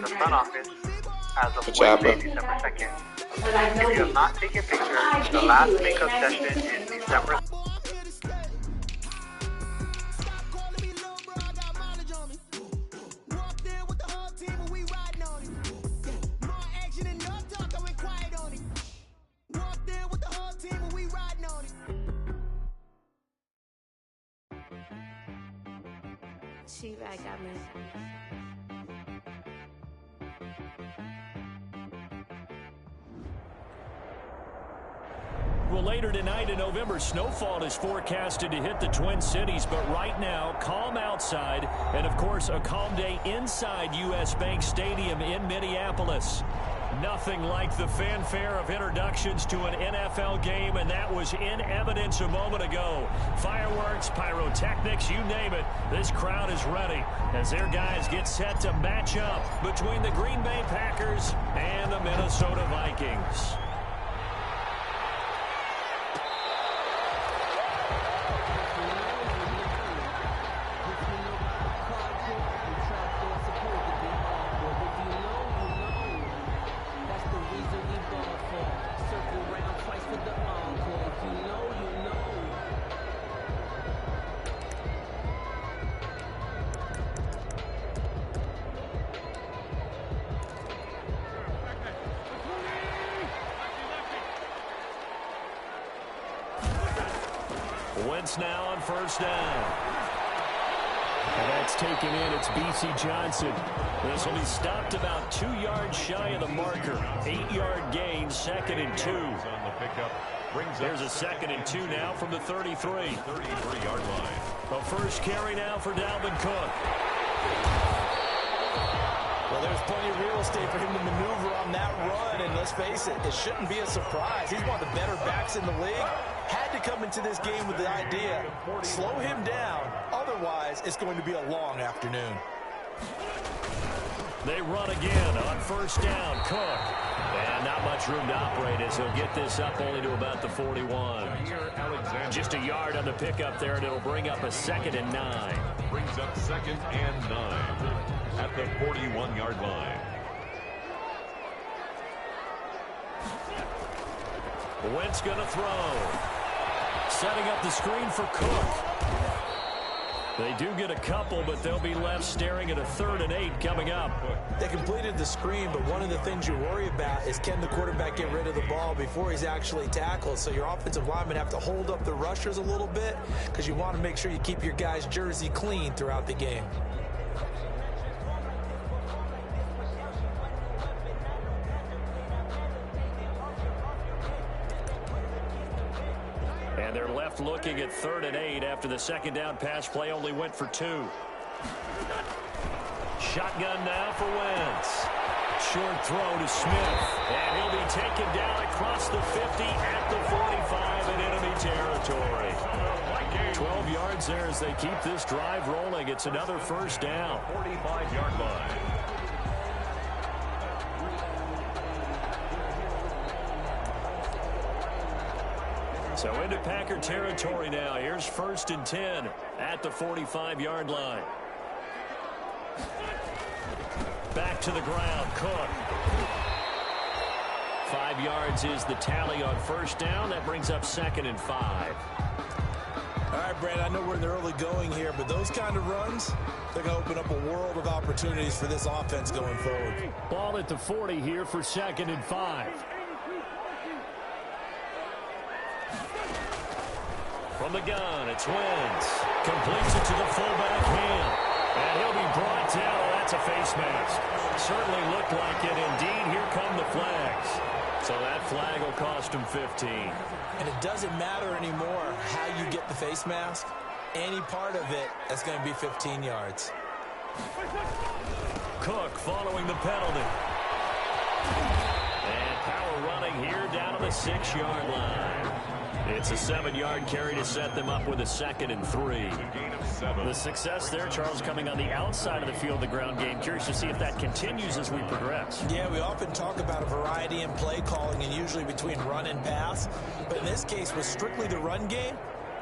in the front office as of Wednesday, December 2nd. If you have not taken pictures, the last makeup session is December. She back got me. Well, later tonight in November, snowfall is forecasted to hit the Twin Cities, but right now, calm outside, and of course, a calm day inside U.S. Bank Stadium in Minneapolis. Nothing like the fanfare of introductions to an NFL game, and that was in evidence a moment ago. Fireworks, pyrotechnics, you name it. This crowd is ready as their guys get set to match up between the Green Bay Packers and the Minnesota Vikings. Wentz now on first down. And that's taken in. It's B.C. Johnson. This will be stopped about 2 yards shy of the marker. 8-yard gain, 2nd and 2. There's a 2nd and 2 now from the 33-yard line. A first carry now for Dalvin Cook. Well, there's plenty of real estate for him to maneuver on that run, and let's face it, it shouldn't be a surprise. He's one of the better backs in the league. Had to come into this game with the idea, slow him down, otherwise it's going to be a long afternoon. They run again on first down. Cook. And not much room to operate as he'll get this up only to about the 41. Just a yard on the pickup there, and it'll bring up a 2nd and 9. Brings up 2nd and 9 at the 41-yard line. Wentz going to throw. Setting up the screen for Cook. They do get a couple, but they'll be left staring at a 3rd and 8 coming up. They completed the screen, but one of the things you worry about is can the quarterback get rid of the ball before he's actually tackled. So your offensive linemen have to hold up the rushers a little bit because you want to make sure you keep your guy's jersey clean throughout the game. And they're left looking at 3rd and 8 after the 2nd down pass play only went for 2. Shotgun now for Wentz. Short throw to Smith. And he'll be taken down across the 50 at the 45 in enemy territory. 12 yards there as they keep this drive rolling. It's another first down. 45-yard line. So into Packer territory now. Here's 1st and 10 at the 45-yard line. Back to the ground. Cook. 5 yards is the tally on first down. That brings up 2nd and 5. All right, Brad, I know we're in the early going here, but those kind of runs, they're going to open up a world of opportunities for this offense going forward. Ball at the 40 here for 2nd and 5. From the gun, it's Wentz. Completes it to the fullback hand. And he'll be brought down. Oh, that's a face mask. Certainly looked like it. Indeed, here come the flags. So that flag will cost him 15. And it doesn't matter anymore how you get the face mask. Any part of it, that's going to be 15 yards. Cook following the penalty. And power running here down to the 6-yard line. It's a 7-yard carry to set them up with a 2nd and 3. The success there, Charles, coming on the outside of the field, the ground game. Curious to see if that continues as we progress. Yeah, we often talk about a variety in play calling and usually between run and pass. But in this case, with strictly the run game,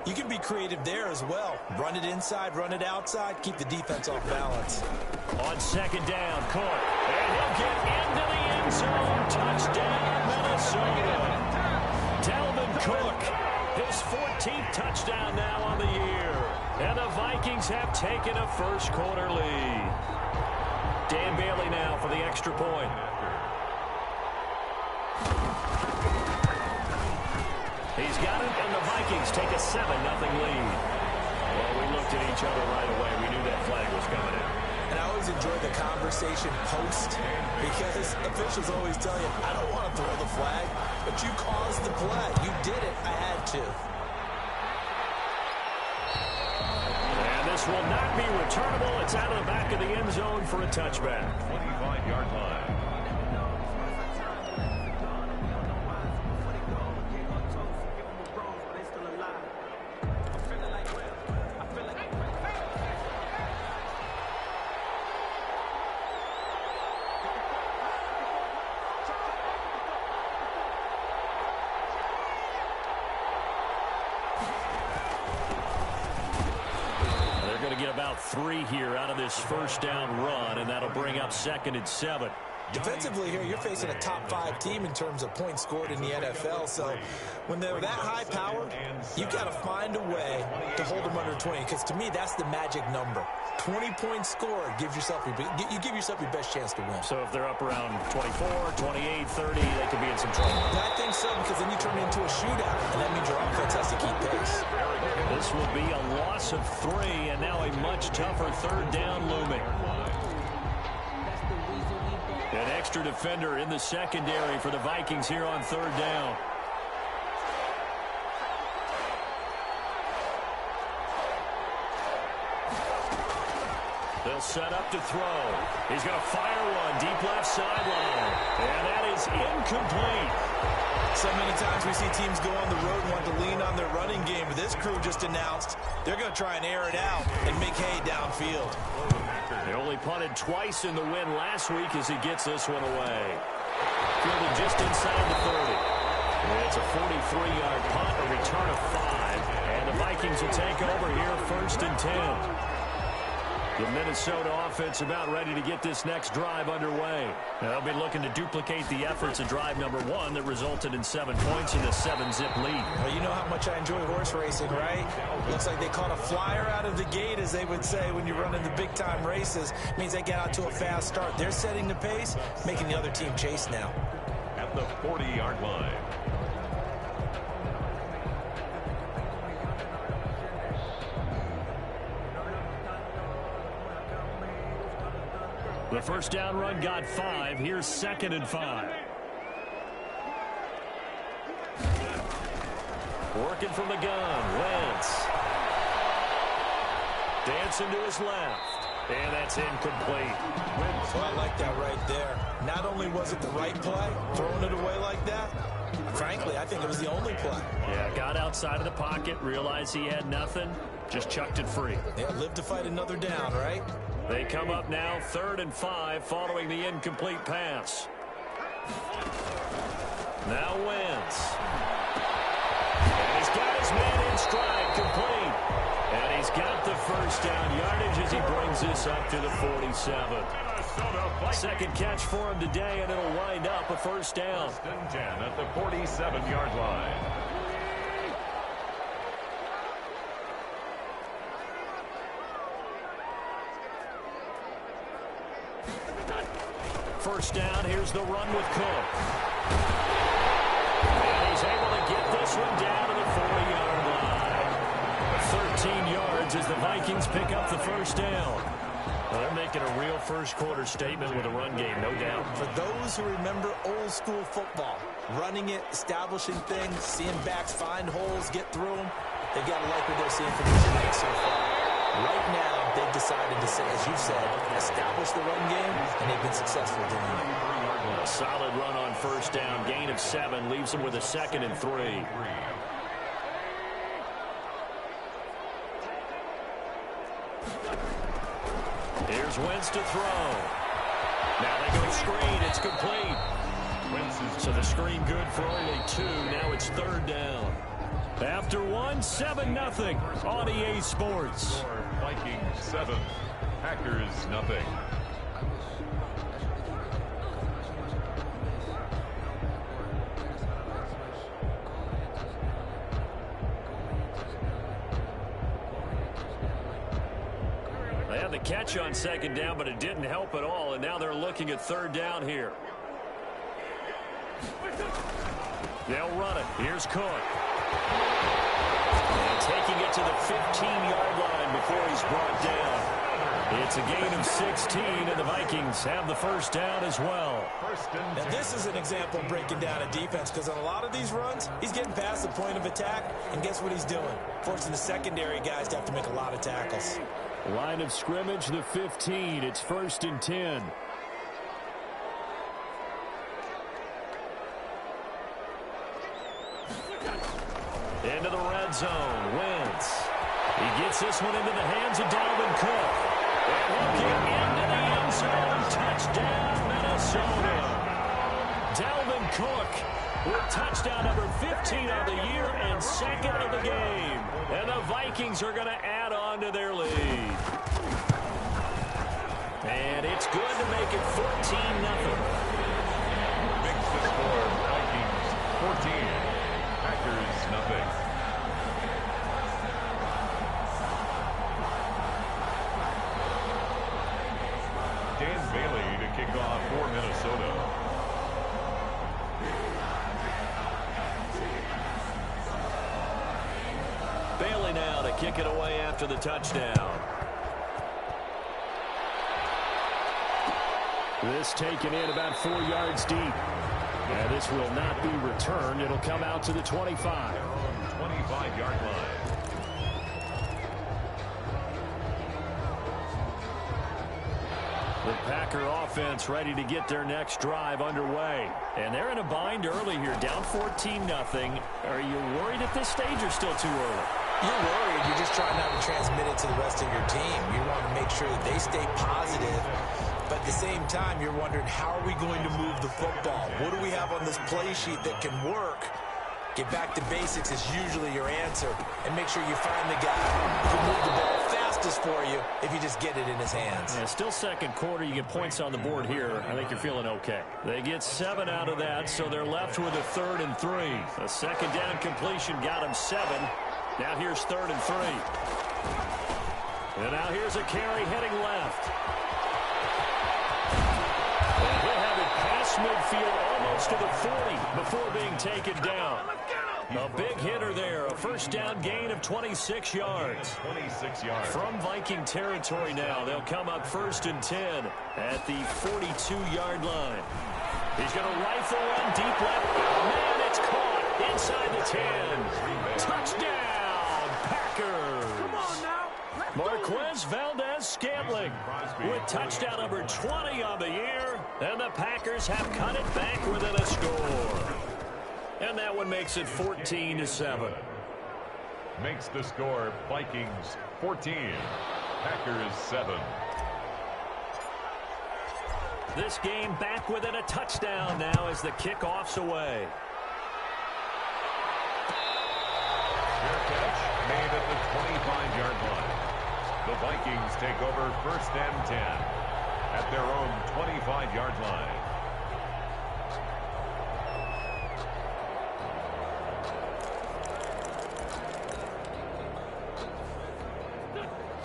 you can be creative there as well. Run it inside, run it outside, keep the defense off balance. On 2nd down, Cook. And zone. Touchdown, Minnesota. Dalvin Cook, his 14th touchdown now on the year. And the Vikings have taken a first-quarter lead. Dan Bailey now for the extra point. He's got it, and the Vikings take a 7-0 lead. Well, we looked at each other right away. We knew that flag was coming in. And I always enjoy the conversation post because officials always tell you, I don't want to throw the flag, but you caused the play. You did it. I had to. And this will not be returnable. It's out of the back of the end zone for a touchback. 25-yard line. About 3 here out of this first down run, and that'll bring up 2nd and 7. Defensively here, you're facing a top 5 team in terms of points scored in the NFL. So when they're that high powered, you've got to find a way to hold them under 20. Because to me, that's the magic number. 20 points scored gives yourself you give yourself your best chance to win. So if they're up around 24, 28, 30, they could be in some trouble. I think so, because then you turn it into a shootout, and that means your offense has to keep pace. This will be a loss of 3, and now a much tougher 3rd down looming. An extra defender in the secondary for the Vikings here on 3rd down. They'll set up to throw. He's going to fire one deep left sideline. And that is incomplete. So many times we see teams go on the road and want to lean on their running game. This crew just announced they're going to try and air it out and make hay downfield. They only punted twice in the win last week as he gets this one away. Fielded just inside the 30. And it's a 43-yard punt, a return of 5. And the Vikings will take over here 1st and 10. The Minnesota offense about ready to get this next drive underway. Now they'll be looking to duplicate the efforts of drive number 1 that resulted in 7 points in the 7-zip lead. Well, you know how much I enjoy horse racing, right? Looks like they caught a flyer out of the gate, as they would say when you run in the big-time races. It means they get out to a fast start. They're setting the pace, making the other team chase now. At the 40-yard line. The first down run got 5. Here's 2nd and 5. Working from the gun. Wentz. Dancing to his left. And that's incomplete. So I like that right there. Not only was it the right play, throwing it away like that, frankly, I think it was the only play. Yeah, got outside of the pocket, realized he had nothing, just chucked it free. Yeah, live to fight another down, right? They come up now 3rd and 5 following the incomplete pass. Now Wentz. And he's got his man in stride, complete. And he's got the first down yardage as he brings this up to the 47. Second catch for him today, and it'll wind up a first down. 1st and 10 at the 47-yard line. First down, here's the run with Cook. And he's able to get this one down to the 40-yard line. 13 yards as the Vikings pick up the first down. Well, they're making a real first-quarter statement with a run game, no doubt. For those who remember old-school football, running it, establishing things, seeing backs find holes, get through them, they've got to like what they're seeing from these Giants so far. Right now, they've decided to say, as you said, establish the run game, and they've been successful doing it. A solid run on first down. Gain of 7 leaves them with a 2nd and 3. Here's Wentz to throw. Now they go screen. It's complete. So the screen good for only 2. Now it's 3rd down. After 1, 7-0 on EA Sports. Vikings 7, Packers 0. Got the catch on second down, but it didn't help at all, and now they're looking at third down here. They'll run it. Here's Cook. And taking it to the 15-yard line before he's brought down. It's a gain of 16, and the Vikings have the first down as well. Now, this is an example of breaking down a defense, because on a lot of these runs, he's getting past the point of attack, and guess what he's doing? Forcing the secondary guys to have to make a lot of tackles. Line of scrimmage, the 15. It's 1st and 10. Into the red zone. Wentz. He gets this one into the hands of Dalvin Cook. And he'll get into the end zone. Touchdown, Minnesota. Dalvin Cook with touchdown number 15 of the year and second of the game. And the Vikings are going to add on to their lead. And it's good to make it 14-0. Makes the score Vikings 14, Packers nothing. Dan Bailey to kick off for Minnesota. Bailey now to kick it away after the touchdown. This taken in about 4 yards deep. And this will not be returned. It'll come out to the 25. 25-yard line. The Packer offense ready to get their next drive underway. And they're in a bind early here, down 14-0. Are you worried at this stage or still too early? You're worried. You're just trying not to transmit it to the rest of your team. You want to make sure that they stay positive. But at the same time, you're wondering, how are we going to move the football? What do we have on this play sheet that can work? Get back to basics is usually your answer. And make sure you find the guy who can move the ball fastest for you if you just get it in his hands. Yeah, still second quarter. You get points on the board here. I think you're feeling okay. They get 7 out of that, so they're left with a 3rd and 3. A second down completion got him 7. Now here's 3rd and 3. And now here's a carry heading left. And he'll have it past midfield almost to the 40 before being taken down. A big hitter there. A first down gain of 26 yards. 26 yards. From Viking territory now. They'll come up 1st and 10 at the 42-yard line. He's going to rifle one deep left. Man, it's caught inside the 10. Touchdown, Packers. Come on now. Marquez Valdez-Scantling with touchdown number 20 on the year. And the Packers have cut it back within a score. And that one makes it 14-7. Makes the score Vikings 14, Packers 7. This game back within a touchdown now as the kickoff's away. Fair catch made at the 25-yard line. The Vikings take over 1st and 10 at their own 25-yard line.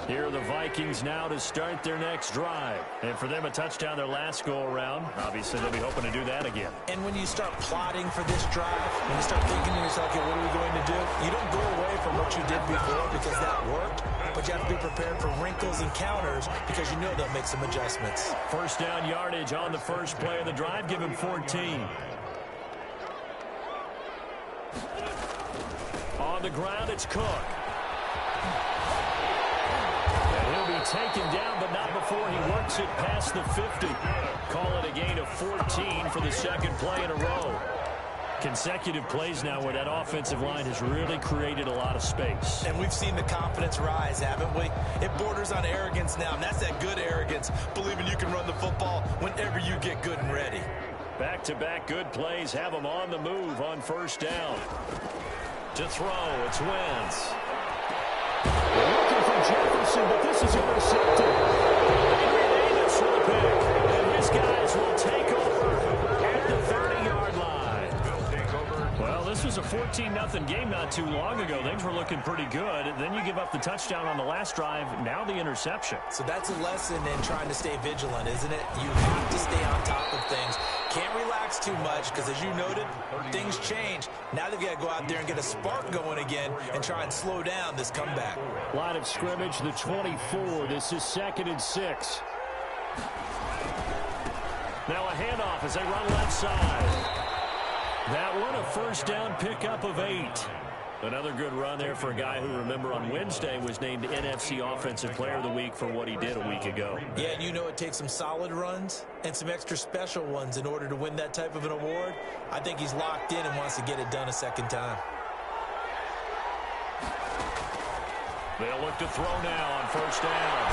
Here are the Vikings now to start their next drive. And for them, a touchdown their last go-around. Obviously, they'll be hoping to do that again. And when you start plotting for this drive, when you start thinking to yourself, okay, what are we going to do? You don't go away from what you did before because that worked, but you have to be prepared for wrinkles and counters because you know they'll make some adjustments. First down yardage on the first play of the drive. Give him 14. On the ground, it's Cook. Taken down, but not before he works it past the 50. Call it a gain of 14 for the second play in a row. Consecutive plays now where that offensive line has really created a lot of space. And we've seen the confidence rise, haven't we? It borders on arrogance now, and that's that good arrogance, believing you can run the football whenever you get good and ready. Back-to-back good plays have them on the move on first down. To throw, it's Wentz. They're looking for Jefferson, but this is intercepted. Davis for the pick. And his guys will take over at the 30-yard line. Will take over. Well, this was was a 14-0 game not too long ago. Things were looking pretty good. Then you give up the touchdown on the last drive. Now the interception. So that's a lesson in trying to stay vigilant, isn't it? You have to stay on top of things. Can't relax too much because, as you noted, things change. Now they've got to go out there and get a spark going again and try and slow down this comeback. Line of scrimmage, the 24. This is 2nd and 6. Now a handoff as they run left side. That one, a first down pickup of 8. Another good run there for a guy who, remember, on Wednesday was named NFC Offensive Player of the Week for what he did a week ago. Yeah, and you know it takes some solid runs and some extra special ones in order to win that type of an award. I think he's locked in and wants to get it done a second time. They'll look to throw now on first down.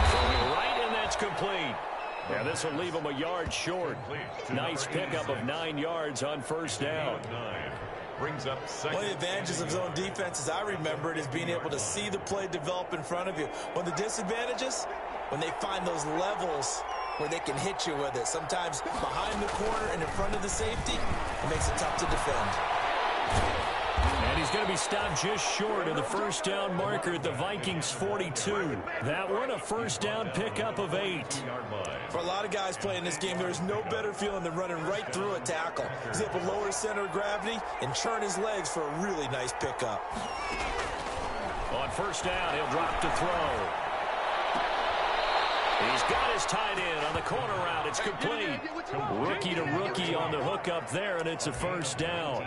Throwing right, and that's complete. Yeah, this will leave him a yard short. Nice pickup of 9 yards on first down. Brings up second. One of the advantages of zone defense, as I remember it, is being able to see the play develop in front of you. One of the disadvantages, when they find those levels where they can hit you with it. Sometimes behind the corner and in front of the safety, it makes it tough to defend. And he's going to be stopped just short of the first down marker at the Vikings 42. That one, a first down pickup of 8. For a lot of guys playing this game, there's no better feeling than running right through a tackle. He's able to lower his center of gravity and churn his legs for a really nice pickup. On first down, he'll drop to throw. He's got his tight end on the corner route. It's complete. Rookie to rookie on the hook up there, and it's a first down.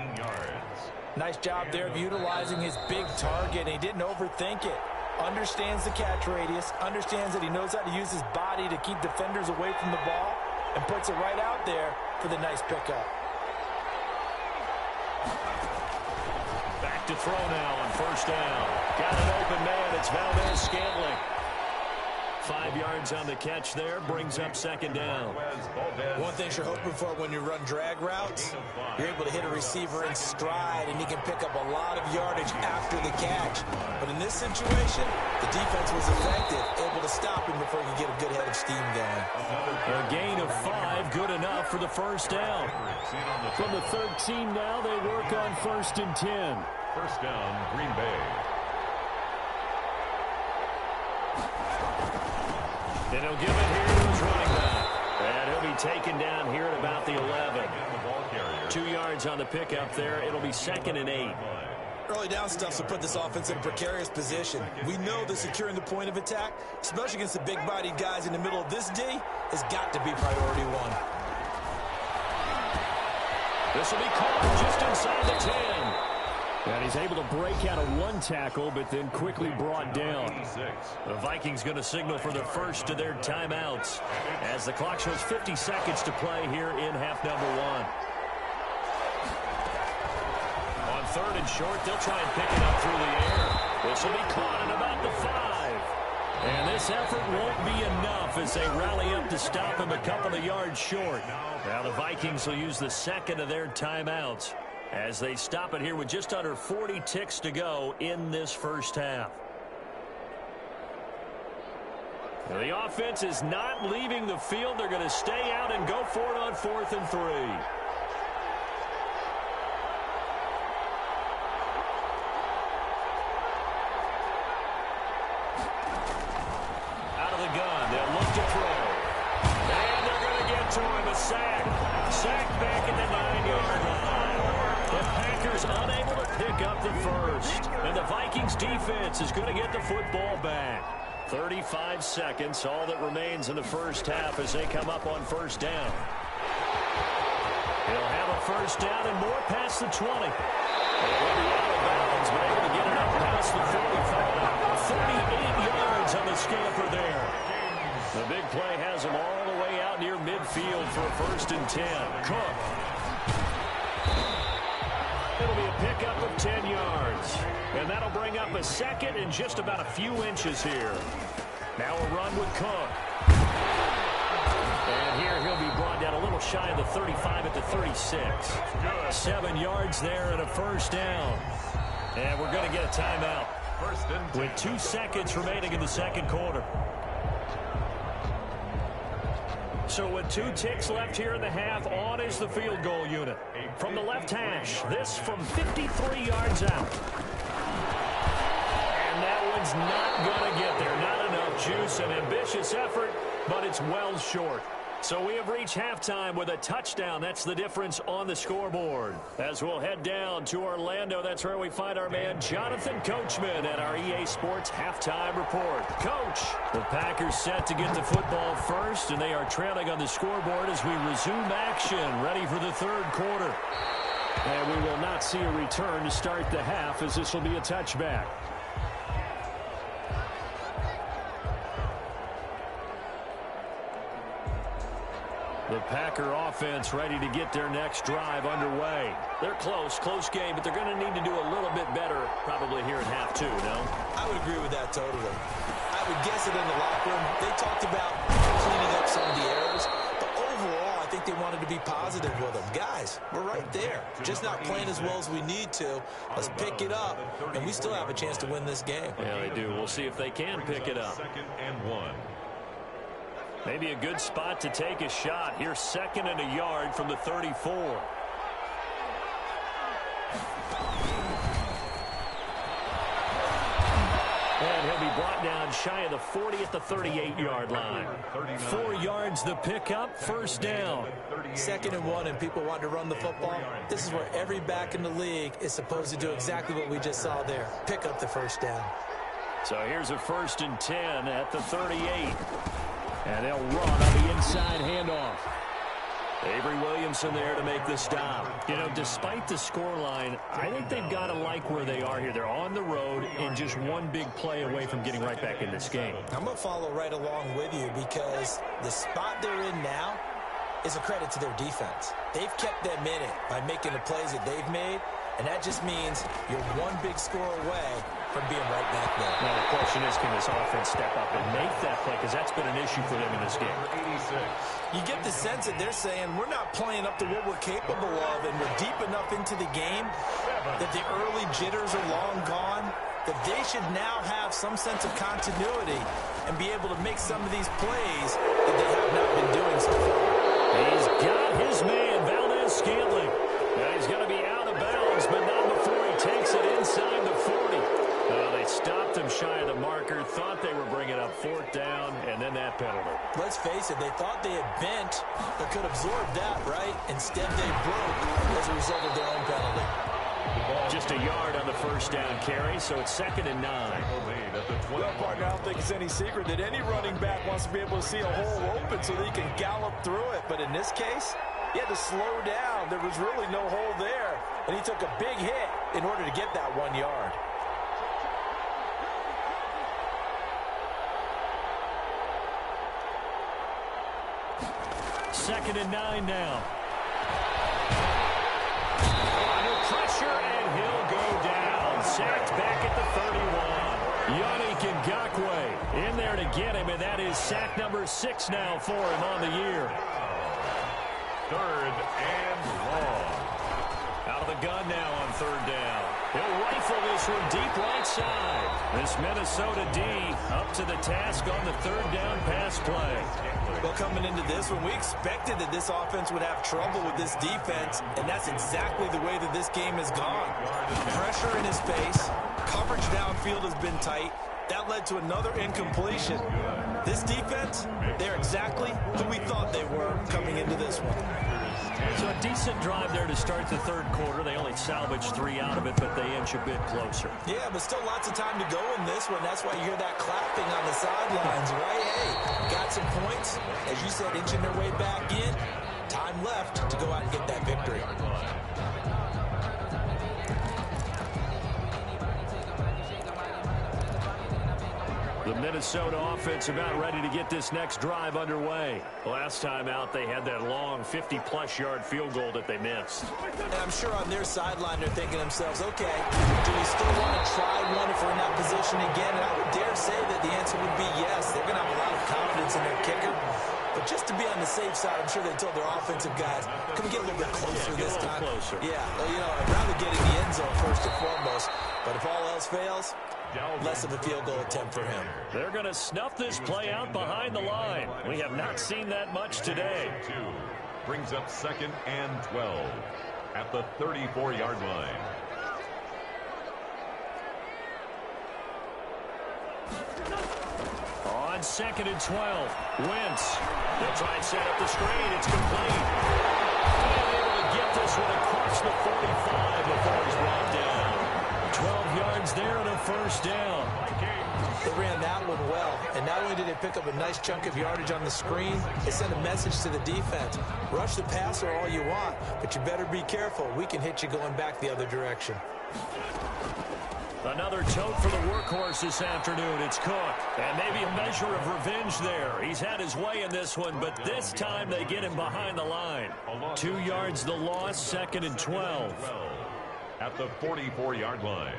Nice job there of utilizing his big target. He didn't overthink it. Understands the catch radius, understands that he knows how to use his body to keep defenders away from the ball, and puts it right out there for the nice pickup. Back to throw now on first down. Got an open man. It's Valdez-Scantling. 5 yards on the catch there, brings up second down. One thing you're hoping for when you run drag routes, you're able to hit a receiver in stride, and he can pick up a lot of yardage after the catch. But in this situation, the defense was effective, able to stop him before he could get a good head of steam going. A gain of 5, good enough for the first down. From the 13 now, they work on 1st and 10. First down, Green Bay. And he'll give it here to his running back. And he'll be taken down here at about the 11. 2 yards on the pickup there. It'll be 2nd and 8. Early down stuff will put this offense in a precarious position. We know that securing the point of attack, especially against the big-bodied guys in the middle of this D, has got to be priority 1. This will be caught just inside the 10. And he's able to break out of 1 tackle, but then quickly brought down. The Vikings going to signal for the first of their timeouts as the clock shows 50 seconds to play here in half number 1. On 3rd and short, they'll try and pick it up through the air. This will be caught at about the 5. And this effort won't be enough as they rally up to stop him a couple of yards short. Now the Vikings will use the second of their timeouts as they stop it here with just under 40 ticks to go in this first half. Now the offense is not leaving the field. They're going to stay out and go for it on 4th and 3. Out of the gun, they'll look to throw. And they're going to get to him. A sack. Sack back at the 9-yard line. The Packers unable to pick up the first. And the Vikings defense is going to get the football back. 35 seconds, all that remains in the first half as they come up on first down. He'll have a first down and more past the 20. They'll be out of bounds, but able to get it up past the 35. 38 yards on the scamper there. The big play has him all the way out near midfield for a 1st and 10. Cook. It'll be a pickup of 10 yards. And that'll bring up a second and just about a few inches here. Now a run with Cook. And here he'll be brought down a little shy of the 35 at the 36. 7 yards there and a first down. And we're going to get a timeout with 2 seconds remaining in the second quarter. So with 2 ticks left here in the half, on is the field goal unit. From the left hash, this from 53 yards out. And that one's not going to get there. Not enough juice, an ambitious effort, but it's well short. So we have reached halftime with a touchdown. That's the difference on the scoreboard. As we'll head down to Orlando, that's where we find our man Jonathan Coachman at our EA Sports Halftime Report. Coach, the Packers set to get the football first, and they are trailing on the scoreboard as we resume action, ready for the third quarter. And we will not see a return to start the half, as this will be a touchback. The Packer offense ready to get their next drive underway. They're close game, but they're going to need to do a little bit better probably here in half 2, no? I would agree with that totally. I would guess it in the locker room. They talked about cleaning up some of the errors, but overall, I think they wanted to be positive with them. Guys, we're right there. Just not playing as well as we need to. Let's pick it up, and we still have a chance to win this game. Yeah, they do. We'll see if they can pick it up. 2nd and 1. Maybe a good spot to take a shot. Here's 2nd and a yard from the 34. And he'll be brought down shy of the 40 at the 38-yard line. 4 yards the pickup, first down. 2nd and 1, and people want to run the football. This is where every back in the league is supposed to do exactly what we just saw there. Pick up the first down. So here's a 1st and 10 at the 38. And they'll run on the inside handoff. Avery Williamson there to make the stop. You know, despite the scoreline, I think they've got to like where they are here. They're on the road and just one big play away from getting right back in this game. I'm going to follow right along with you because the spot they're in now is a credit to their defense. They've kept them in it by making the plays that they've made, and that just means you're one big score away from being right back there. Now, the question is, can this offense step up and make that play? Because that's been an issue for them in this game. 86. You get the sense that they're saying we're not playing up to what we're capable of, and we're deep enough into the game that the early jitters are long gone, that they should now have some sense of continuity and be able to make some of these plays that they have not been doing so far. He's got his man, Valdez-Scantling. Now he's going to be out of bounds, but not before he takes it inside the 40. They stopped him shy of the marker, thought they were bringing up 4th down, and then that penalty. Let's face it, they thought they had bent but could absorb that, right? Instead, they broke as a result of their own penalty. Just a yard on the first down carry, so it's 2nd and 9. Well, partner, I don't think it's any secret that any running back wants to be able to see a hole open so that he can gallop through it. But in this case, he had to slow down. There was really no hole there, and he took a big hit in order to get that 1 yard. Second and 9 now. Under pressure, and he'll go down. Sacked back at the 31. Yannick Ngakoue in there to get him, and that is sack number 6 now for him on the year. 3rd and long. Out of the gun now on 3rd down. He'll rifle this one deep right side. This Minnesota D up to the task on the 3rd down pass play. Well, coming into this one, we expected that this offense would have trouble with this defense, and that's exactly the way that this game has gone. Pressure in his face, coverage downfield has been tight. That led to another incompletion. This defense, they're exactly who we thought they were coming into this one. So a decent drive there to start the 3rd quarter. They only salvaged 3 out of it, but they inch a bit closer. Yeah, but still lots of time to go in this one. That's why you hear that clapping on the sidelines, right? Hey, got some points. As you said, inching their way back in. Time left to go out and get that victory. The Minnesota offense about ready to get this next drive underway. Last time out, they had that long 50-plus yard field goal that they missed. And I'm sure on their sideline, they're thinking to themselves, okay, do we still want to try one if we're in that position again? And I would dare say that the answer would be yes. They're going to have a lot of confidence in their kicker. But just to be on the safe side, I'm sure they told their offensive guys, can we get a little bit closer this time? Closer. Yeah, well, you know, I'd rather get in the end zone first and foremost. But if all else fails, less of a field goal attempt for him. They're going to snuff this play out behind the line. We have not seen that much today. Brings up 2nd and 12 at the 34-yard line. On 2nd and 12, Wentz. They'll try and set up the screen. It's complete. And able to get this one across the 45 before he's brought down. 12 yards there and a first down. They ran that one well, and not only did they pick up a nice chunk of yardage on the screen, they sent a message to the defense. Rush the passer all you want, but you better be careful. We can hit you going back the other direction. Another tote for the workhorse this afternoon. It's Cook. And maybe a measure of revenge there. He's had his way in this one, but this time they get him behind the line. 2 yards the loss, 2nd and 12. At the 44-yard line.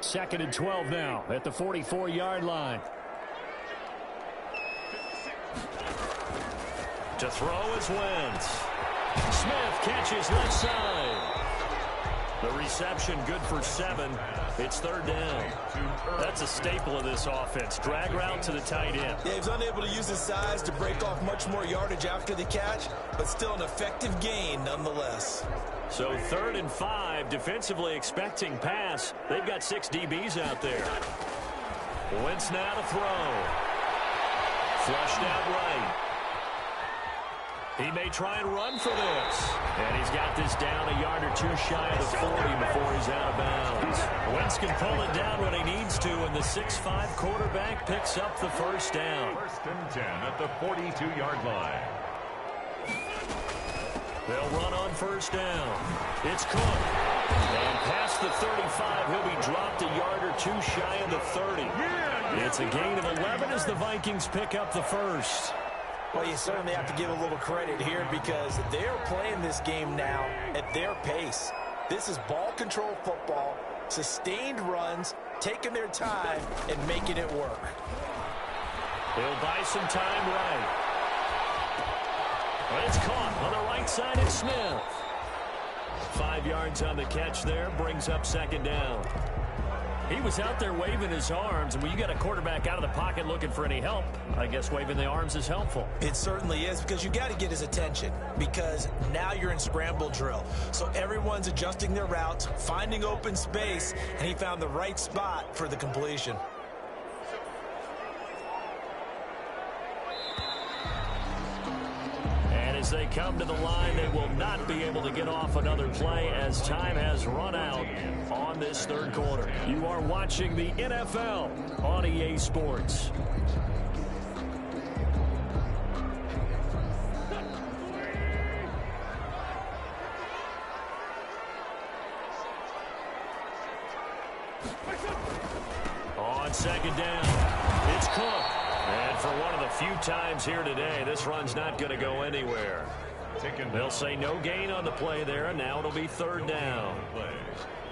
2nd and 12 now at the 44-yard line. To throw is Wentz. Smith catches left side. The reception good for 7. It's 3rd down. That's a staple of this offense. Drag route to the tight end. Yeah, he was unable to use his size to break off much more yardage after the catch, but still an effective gain nonetheless. So 3rd and 5, defensively expecting pass. They've got 6 DBs out there. Wentz now to throw. Flushed out right. He may try and run for this. And he's got this down a yard or 2 shy of the 40 before he's out of bounds. Wentz can pull it down when he needs to, and the 6'5 quarterback picks up the first down. 1st and 10 at the 42-yard line. They'll run on 1st down. It's Cook. And past the 35, he'll be dropped a yard or 2 shy of the 30. It's a gain of 11 as the Vikings pick up the first. Well, you certainly have to give a little credit here because they're playing this game now at their pace. This is ball control football, sustained runs, taking their time, and making it work. They'll buy some time right. But it's caught on the right side. It's Smith. 5 yards on the catch there, brings up 2nd down. He was out there waving his arms, and when you got a quarterback out of the pocket looking for any help, I guess waving the arms is helpful. It certainly is, because you got to get his attention, because now you're in scramble drill. So everyone's adjusting their routes, finding open space, and he found the right spot for the completion. As they come to the line, they will not be able to get off another play as time has run out on this 3rd quarter. You are watching the NFL on EA Sports. On 2nd down, it's Cook. And for one of the few times here today, this run's not going to go anywhere. They'll say no gain on the play there, and now it'll be 3rd down.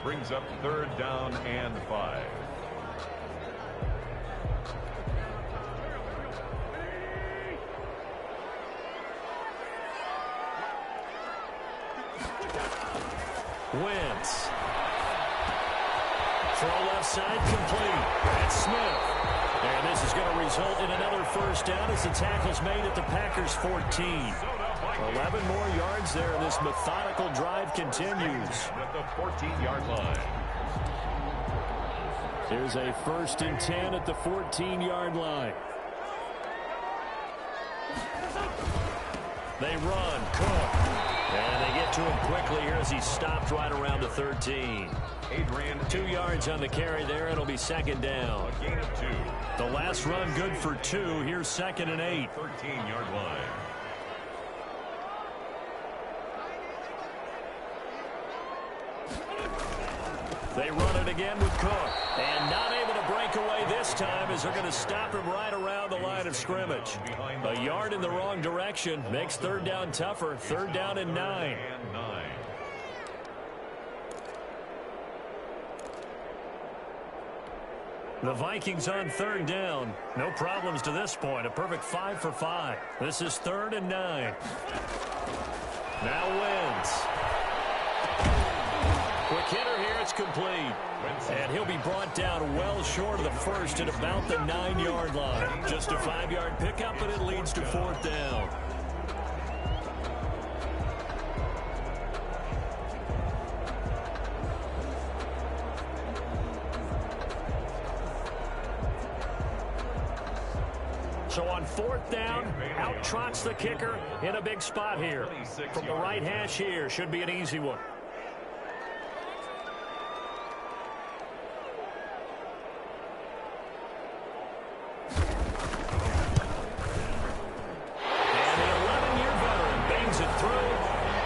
Brings up 3rd down and 5. Wentz. Throw left side complete. That's Smith. And this is going to result in another first down as the tackle's made at the Packers' 14. 11 more yards there, and this methodical drive continues. At the 14-yard line. Here's a 1st and 10 at the 14-yard line. They run. Cook. And they get to him quickly here as he stopped right around the 13. 2 yards on the carry there. It'll be 2nd down. A gain of 2. The last run good for 2. Here's 2nd and 8. 13-yard line. They run it again with Cook. And not able to break away this time as they're going to stop him right around the line of scrimmage. A yard in the wrong direction makes 3rd down tougher. 3rd down and 9. The Vikings on 3rd down. No problems to this point. A perfect 5 for 5. This is 3rd and 9. Now Wentz. Quick hitter here. It's complete. And he'll be brought down well short of the first at about the 9-yard line. Just a 5-yard pickup, and it leads to 4th down. So on 4th down, out trots the kicker in a big spot here. From the right hash here, should be an easy one. And the 11-year veteran bangs it through,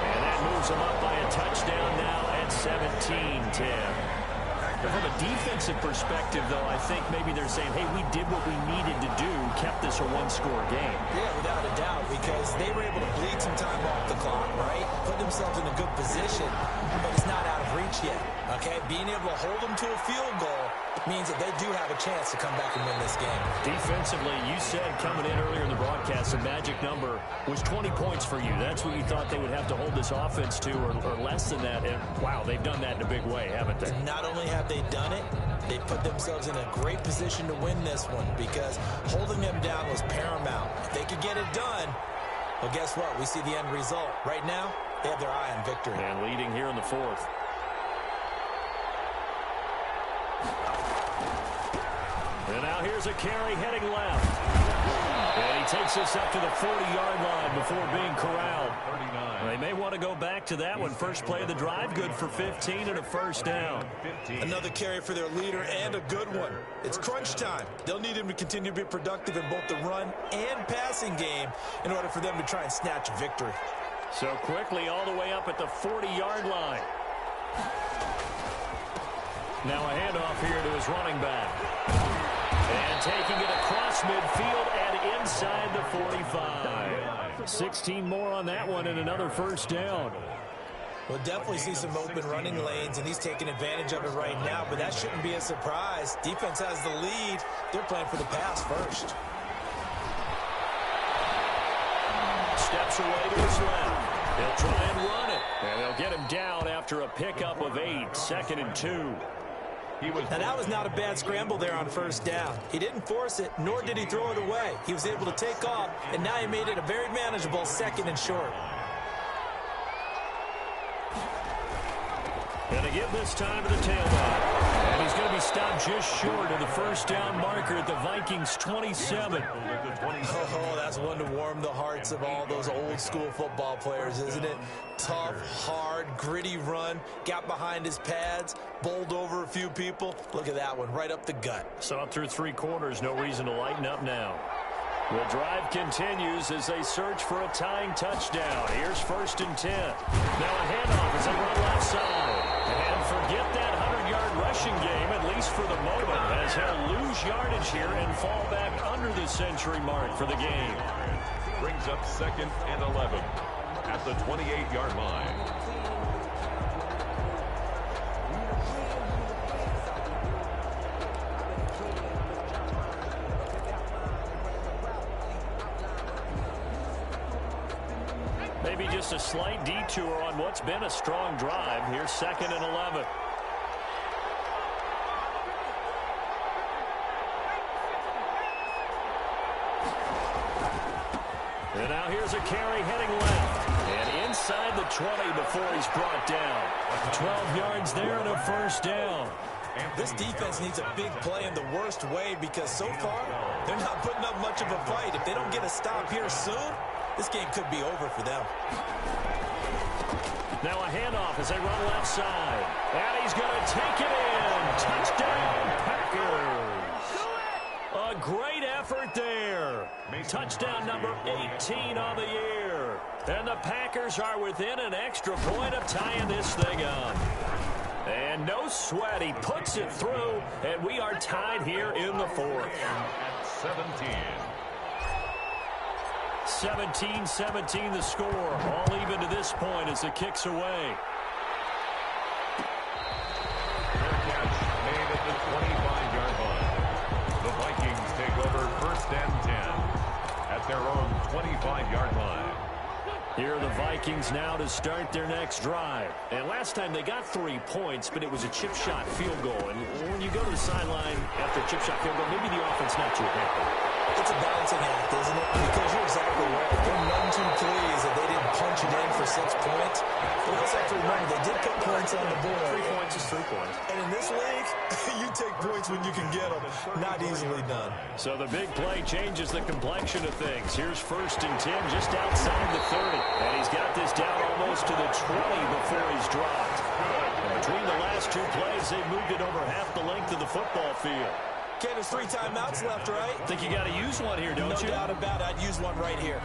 and that moves him up by a touchdown now at 17-10. From a defensive perspective, though, I think maybe they're saying, hey, we did what we needed to do, kept this a one-score game. Yeah, without a doubt, because they were able to bleed some time off the clock, right? Put themselves in a good position, but it's not out of reach yet, okay? Being able to hold them to a field goal means that they do have a chance to come back and win this game. Defensively, you said coming in earlier in the broadcast, the magic number was 20 points for you. That's what you thought they would have to hold this offense to, or less than that. And, wow, they've done that in a big way, haven't they? And not only have they done it, they put themselves in a great position to win this one because holding them down was paramount. If they could get it done, well, guess what? We see the end result. Right now, they have their eye on victory. And leading here in the 4th. And now here's a carry heading left. And he takes us up to the 40-yard line before being corralled. They may want to go back to that one. First play of the drive, good for 15 and a 1st down. Another carry for their leader and a good one. It's crunch time. They'll need him to continue to be productive in both the run and passing game in order for them to try and snatch a victory. So quickly all the way up at the 40-yard line. Now a handoff here to his running back. And taking it across midfield and inside the 45. 16 more on that one and another 1st down. We'll definitely see some open running lanes, and he's taking advantage of it right now, but that shouldn't be a surprise. Defense has the lead. They're playing for the pass first. Steps away to his left. They'll try and run it. And they'll get him down after a pickup of 8, 2nd and 2. Now, that was not a bad scramble there on 1st down. He didn't force it, nor did he throw it away. He was able to take off, and now he made it a very manageable 2nd and short. Going to give this time to the tailback. And he's going to be stopped just short of the 1st down marker at the Vikings 27. Oh, that's one to warm the hearts of all those old school football players, isn't it? Tough, hard, gritty run, got behind his pads, bowled over a few people. Look at that one, right up the gut. So up through 3 quarters, no reason to lighten up now. The drive continues as they search for a tying touchdown. Here's 1st and 10. Now a handoff as they run left side. And forget that 100-yard rushing game, at least for the moment, as he'll lose yardage here and fall back under the century mark for the game. Brings up 2nd and 11 at the 28-yard line. Maybe just a slight detour on what's been a strong drive. Here's 2nd and 11. And now here's a carry heading left. And inside the 20 before he's brought down. 12 yards there and a 1st down. This defense needs a big play in the worst way because so far they're not putting up much of a fight. If they don't get a stop here soon, this game could be over for them. Now a handoff as they run left side. And he's going to take it in. Touchdown, Packers. A great effort there. Touchdown number 18 on the year. And the Packers are within an extra point of tying this thing up. And no sweat. He puts it through, and we are tied here in the 4th. At 17. 17-17 the score. All even to this point as the kick's away. Fair catch made at the 25-yard line. The Vikings take over 1st and 10 at their own 25-yard line. Here are the Vikings now to start their next drive. And last time they got 3 points, but it was a chip shot field goal. And when you go to the sideline after a chip shot field goal, maybe the offense not too happy. It's a balancing act, isn't it? Because you're exactly right. They're none too pleased that they didn't punch it in for 6 points. But we also have to remember they did put points on the board. 3 points is 3 points. And in this league, you take points when you can get them. Not easily done. So the big play changes the complexion of things. Here's 1st and 10 just outside the 30. And he's got this down almost to the 20 before he's dropped. And between the last 2 plays, they moved it over half the length of the football field. Ken, there's 3 timeouts left, right? I think you got to use one here, don't you? No doubt about it. I'd use one right here.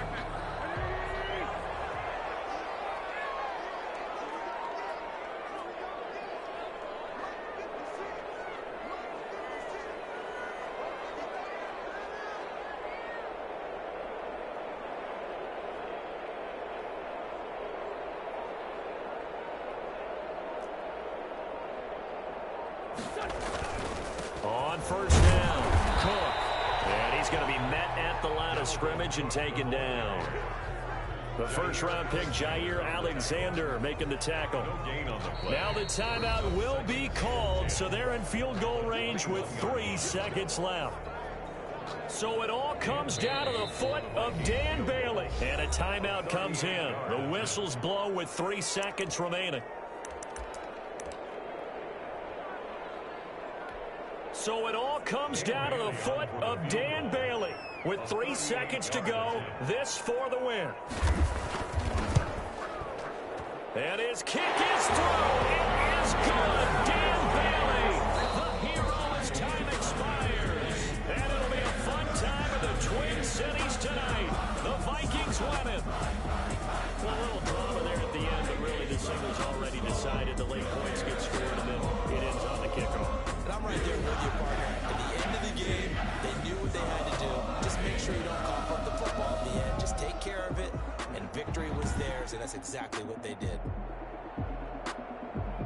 On 1st down, Cook. And he's going to be met at the line of scrimmage and taken down. The 1st-round pick, Jair Alexander, making the tackle. Now the timeout will be called, so they're in field goal range with 3 seconds left. So it all comes down to the foot of Dan Bailey. And a timeout comes in. The whistles blow with 3 seconds remaining. So it all comes down to the foot of Dan Bailey. With 3 seconds to go, this for the win. And his kick is through. It is good. Dan Bailey, the hero as time expires. And it'll be a fun time in the Twin Cities tonight. The Vikings win it. A little drama there at the end, but really the single's already decided. The late points get scored, and then it ends on the kickoff. And I'm right there with you, partner. At the end of the game, they knew what they had to do. Just make sure you don't cough up the football at the end. Just take care of it, and victory was theirs, and that's exactly what they did.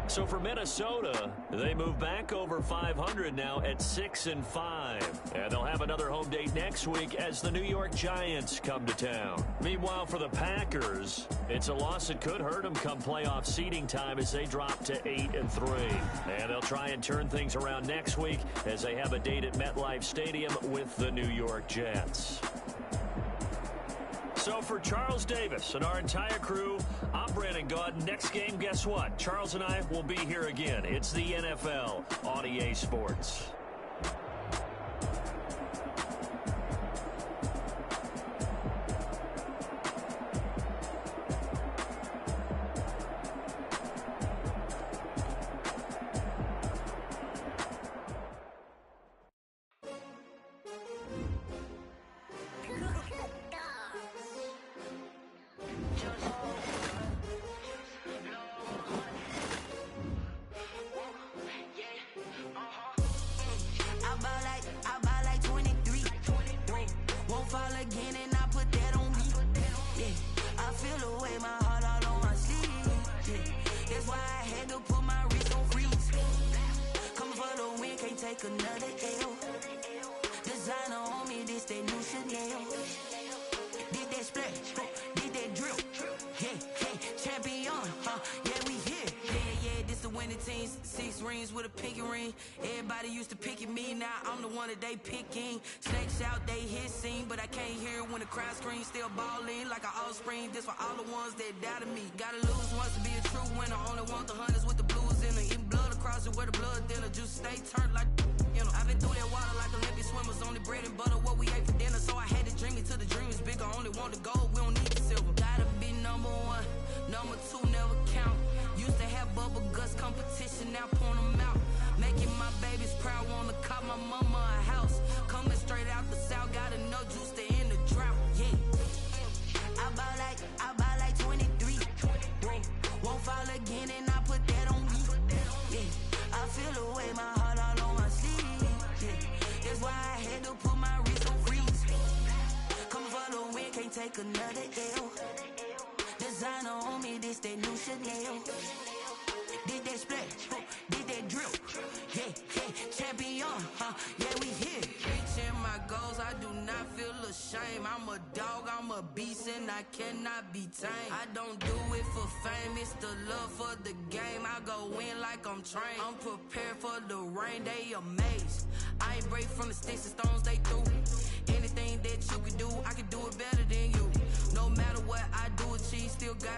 So for Minnesota, they move back over 500 now at 6-5. And they'll have another home date next week as the New York Giants come to town. Meanwhile, for the Packers, it's a loss that could hurt them come playoff seeding time as they drop to 8-3. And they'll try and turn things around next week as they have a date at MetLife Stadium with the New York Jets. So for Charles Davis and our entire crew, I'm Brandon Gaudin. Next game, guess what? Charles and I will be here again. It's the NFL on EA Sports. They picking snakes out, they hissing, but I can't hear when the crowd screams. Still balling like an offspring. This for all the ones that doubted me. Gotta lose once to be a true winner. Only want the hunters with the blues in it. Eating blood across it where the blood thinner. Juice stay turned like you know. I've been through that water like Olympic swimmers. Only bread and butter what we ate for dinner. So I had to dream it till the dream is bigger. Only want the gold, we don't need the silver. Gotta be number 1, number 2 never count. Used to have bubble guts competition, now point them out. Making my babies proud, wanna cop my mama a house. Coming straight out the south, gotta know juice to end the drought, yeah. I buy like 23. Won't fall again and I put that on me, yeah. I feel the way, my heart all on my sleeve, yeah. That's why I had to put my wrist on freeze. Come for the win, can't take another L. Designer on me, this that new Chanel. Did that splash, did that drill, yeah, champion, yeah, we here. Reaching my goals, I do not feel ashamed. I'm a dog, I'm a beast and I cannot be tamed. I don't do it for fame, it's the love for the game. I go in like I'm trained. I'm prepared for the rain, they amazed. I ain't break from the sticks and stones they threw. Anything that you could do, I could do it better than you. No matter what I do, achieve, still got